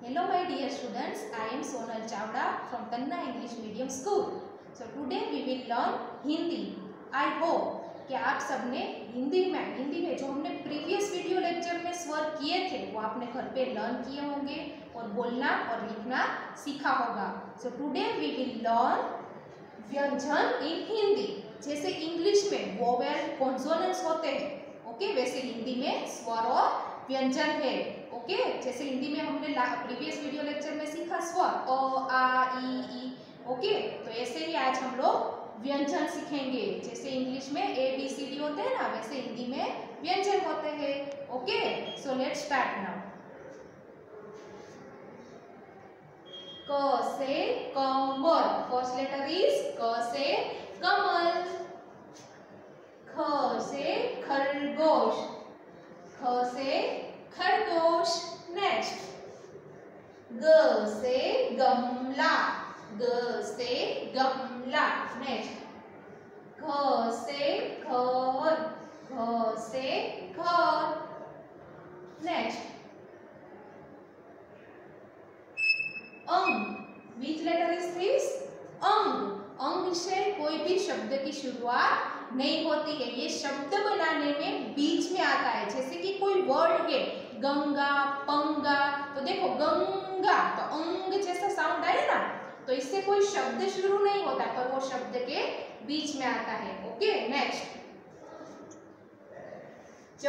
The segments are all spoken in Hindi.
Hello my dear students, I am Sonal Chawda from Kanna English Medium School. So today we will learn Hindi. I hope कि आप सबने हिंदी में जो हमने प्रीवियस वीडियो लेक्चर में स्वर किए थे वो आपने घर पे लर्न किए होंगे और बोलना और लिखना सीखा होगा. So today we will learn व्यंजन in हिंदी. जैसे इंग्लिश में वोवेल कॉन्सोनेंट्स होते हैं, ओके, वैसे हिंदी में स्वर और व्यंजन है. ओके, जैसे हिंदी में हमने प्रीवियस वीडियो लेक्चर में सीखा स्वर अ आ ई. ओके, तो ऐसे ही आज हम लोग व्यंजन सीखेंगे. जैसे इंग्लिश में ए बी सी डी होते हैं ना, वैसे हिंदी में व्यंजन होते हैं. Okay, so let's start now. क से कमल, फर्स्ट लेटर इज क से कमल. ख से खरगोश, ख से खरगोश. नेक्स्ट ग से गमला, ग से गमला. नेक्स्ट घ से घर, घ से घर. नेक्स्ट अंग, विच लेटर इज दिस? अंग. अंग से कोई भी शब्द की शुरुआत नहीं होती है, ये शब्द बनाने में बीच में आता है. जैसे कि कोई वर्ड है गंगा, पंगा, तो देखो गंगा तो अंग जैसा साउंड आया ना, तो इससे कोई शब्द शुरू नहीं होता पर वो शब्द के बीच में आता है. ओके, नेक्स्ट च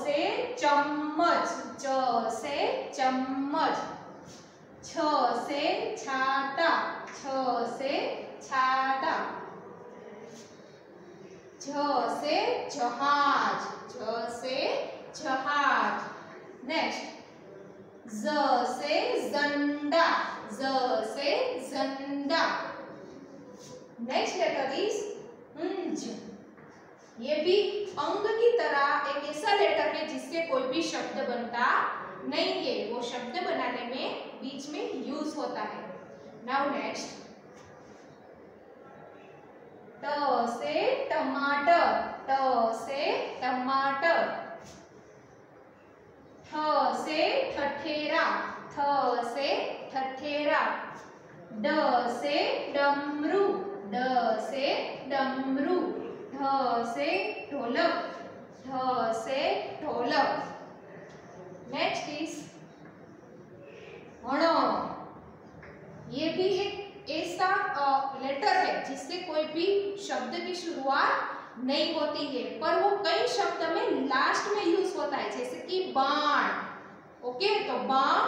से चम्मच, च से चम्मच. छ से छाता, छ से छाता. झ से जहाज, झ से जहाज. नेक्स्ट ज से झंडा, ज से झंडा. नेक्स्ट लेटर इज ज. ये भी अंग की तरह एक ऐसा लेटर है जिससे कोई भी शब्द बनता नहीं है, वो शब्द बनाने में बीच में यूज होता है. नाउ नेक्स्ट ट से टमाटर, ट से टमाटर. ठ से ठठेरा, ठ से ठठेरा. ड से डमरू, ड से डमरू. ढ से ढोलक, ढ से ढोलक. नेक्स्ट इज हण. ये भी एक ऐसा लेटर है जिससे कोई भी शब्द की शुरुआत नहीं होती है पर वो कई शब्द में लास्ट में यूज होता है. जैसे कि बाण. ओके, तो बाण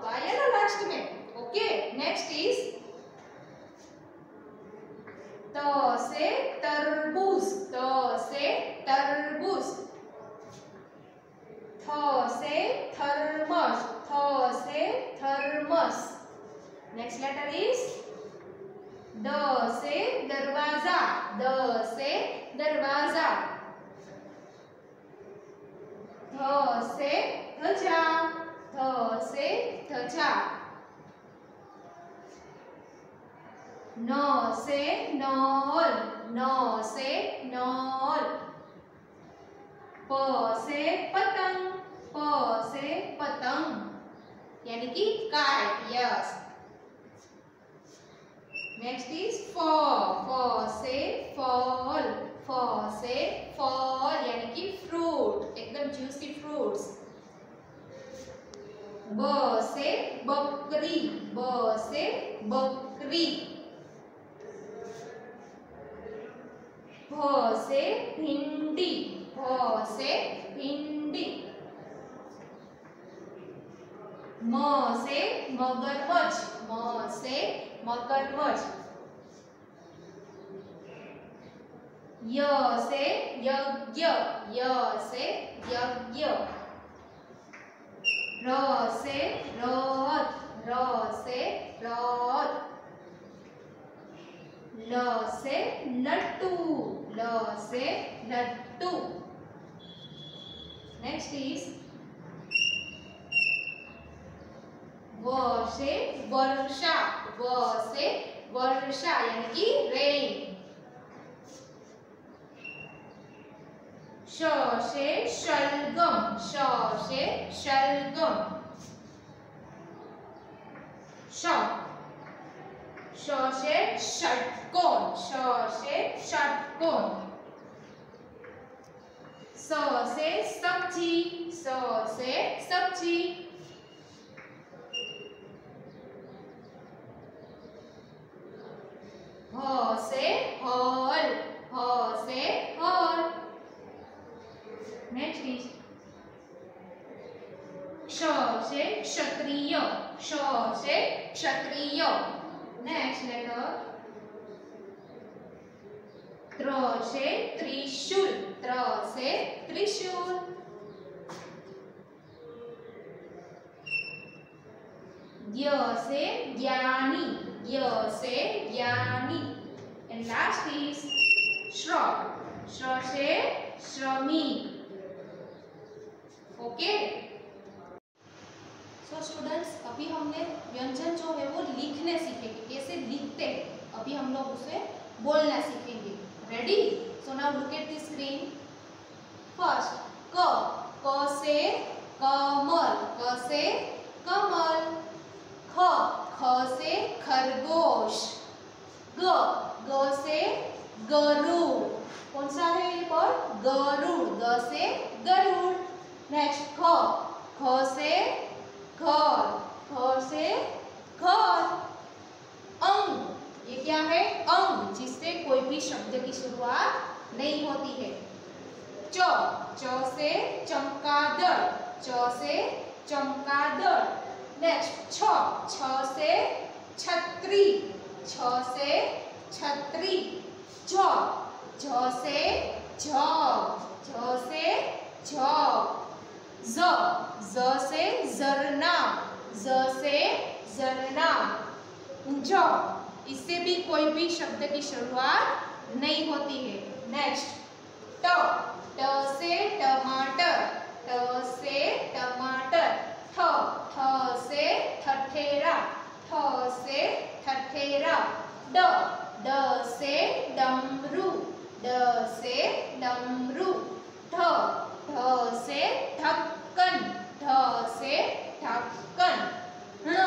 तो आया ना लास्ट में. ओके, नेक्स्ट इज त से तरबूज, त से तरबूज. थ से थर्मस, थ से थर्मस. नेक्स्ट लेटर इज द से दरवाजा, द से दरवाजा. ध से ध्वजा, ध से ध्वजा. न से नौल, न से नौल. प से पतंग, प से पतंग यानी कि काइट. यस. नेक्स्ट इज फ, फ से फल, फ से फल यानी कि फ्रूट, एकदम जूसी फ्रूट्स. ब से बकरी, ब से बकरी. भ से भिंडी, भ से भिंडी. म से मगरमच्छ, म से मगरमच्छ. य से यज्ञ, य से यज्ञ. र से रथ, र से रथ. ल से लट्टू, ल से लट्टू. नेक्स्ट इज व से वर्षा, व से वर्षा यानी कि रेन. श से शलगम, श से शलगम. श, श से षटकोण, श से षटकोण। स से सब्जी, स से सब्जी। ह से हल, ह से हल। नेक्स्ट इज क्ष से क्षत्रिय, क्ष से क्षत्रिय। नेक्स्ट लेटर त्र से त्रिशूल, त्र से त्रिशूल। ज्ञ से ज्ञानी, ज्ञ से ज्ञानी। एंड लास्ट इज श्र, श्र से श्रमिक। ओके सो स्टूडेंट्स, अभी हमने व्यंजन जो है वो लिखने सीखेंगे, कैसे लिखते हैं। अभी हम लोग उसे बोलना सीखेंगे। Ready? So now look at the screen. First क, क से कमल, क से कमल। ख, ख से खरगोश। ग, ग से गरुड़। कौन सा है ये वर्ड? गरुड़, ग से गरुड़। नेक्स्ट ख, ख से घर, घर से घर। अंग, ये क्या है? अंग, जिससे कोई भी शब्द की शुरुआत नहीं होती है। च, च से चमगादड़, च से चमगादड़। नेक्स्ट छ, छ से छतरी, छ से छतरी। झ, झ से झग, झ से झग। ज, ज से झरना, ज से झरना। झ, इससे भी कोई भी शब्द की शुरुआत नहीं होती है। नेक्स्ट ट, ट से टमाटर, ट से टमाटर। ठ, ठ से ठठेरा, ठ से ठठेरा। ड, ड से डमरू, ड से डमरू। ढ, ढ से ढक्कन, ढ से ढक्कन। ण,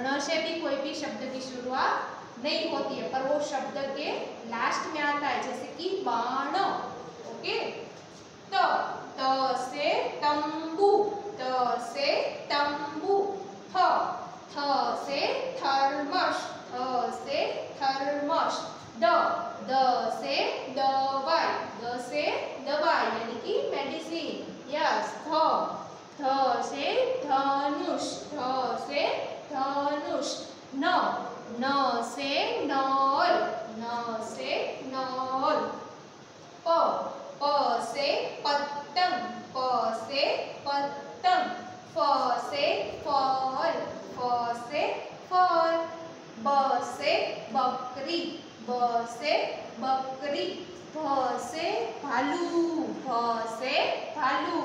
ण से भी कोई भी शब्द की शुरुआत नहीं होती है, पर वो शब्द के लास्ट में आता है, जैसे कि बाण। ओके। त, त से तंबू, त से तंबू। थ, थ से थर्मस, थ से थर्मस। द, द से दवाई, द से दवाई यानी कि मेडिसिन। यस, थ, थ से धनुष, थ से धनुष। न, न से नल, न से नल। प, प से पतंग, प से पतंग। फ से फल, फ से फल। ब से बकरी, ब से बकरी। भ से भालू, भ से भालू।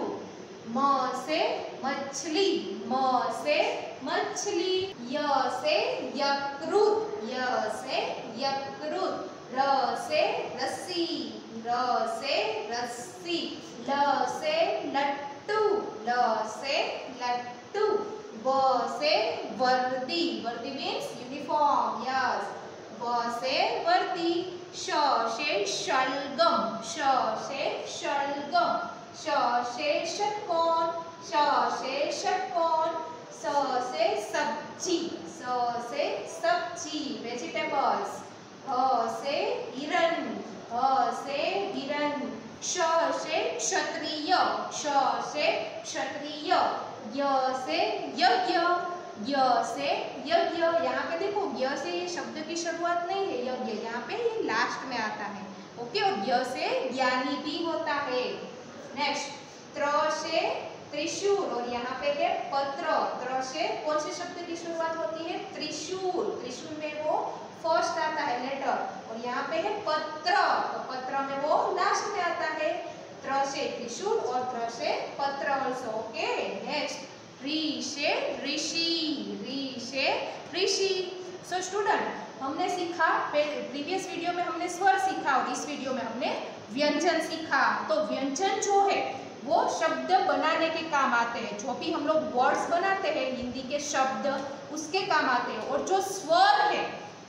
म से मछली, म से मछली। य से यकृत, य से यकृत। र से रस्सी, र से रस्सी। ल से लट्टू, ल से लट्टू। व से वर्दी, वर्दी मीन्स यूनिफॉर्म। यस, व से वर्दी। श से शलगम, श से शलगम। श से षटकोण, श से षटकोण। स से सब्जी, स से सब्जी वेजिटेबल्स। ह से हिरण, ह से हिरण। क्ष से क्षत्रिय, क्ष से क्षत्रिय। य से यज्ञ, य से यज्ञ। यहाँ पे देखो य से ये शब्द की शुरुआत नहीं है, यज्ञ यहाँ पे ये लास्ट में आता है। ओके, और य से ज्ञानी भी होता है। नेक्स्ट त्र से त्रिशूल, और यहाँ पे है पत्र। त्र से कौन से शब्द की शुरुआत होती है? त्रिशूल, त्रिशूल में वो फर्स्ट आता है लेटर, और यहाँ पे है पत्र, तो पत्र में वो लास्ट में आता है। त्र से त्रिशूल और त्र से पत्र ऑल्सो। ओके। नेक्स्ट ऋ से ऋषि, ऋ से ऋषि। सो स्टूडेंट, हमने सीखा प्रीवियस वीडियो में हमने स्वर सीखा और इस वीडियो में हमने व्यंजन सीखा। तो व्यंजन जो है वो शब्द बनाने के काम आते हैं। जो भी हम लोग वर्ड्स बनाते हैं हिंदी के शब्द, उसके काम आते हैं। और जो स्वर है,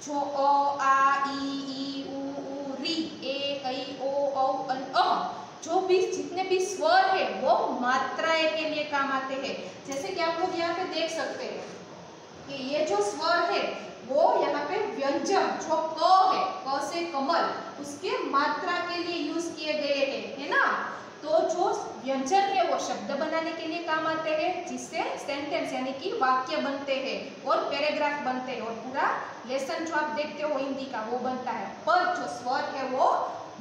जो अ आ ई उ री ए ऐ ओ औ अन अ, जो भी जितने भी स्वर है वो मात्राएं के लिए काम आते हैं। जैसे कि आप लोग यहाँ पे देख सकते हैं कि ये जो स्वर है वो यहाँ पे व्यंजन जो क है, क से कमल, उसके मात्रा के लिए यूज किए गए हैं, है ना। तो जो व्यंजन है वो शब्द बनाने के लिए काम आते हैं, जिससे सेंटेंस यानी कि वाक्य बनते हैं और पैराग्राफ बनते हैं और पूरा लेसन जो आप देखते हो हिंदी का वो बनता है। पर जो स्वर है वो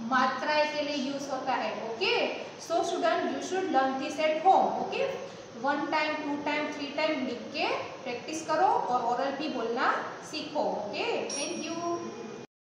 मात्राएं के लिए यूज होता है। Okay, so student you should learn this at home. Okay, 1 time 2 time 3 time लिख के प्रैक्टिस करो और ओरल भी बोलना सीखो। Okay, thank you.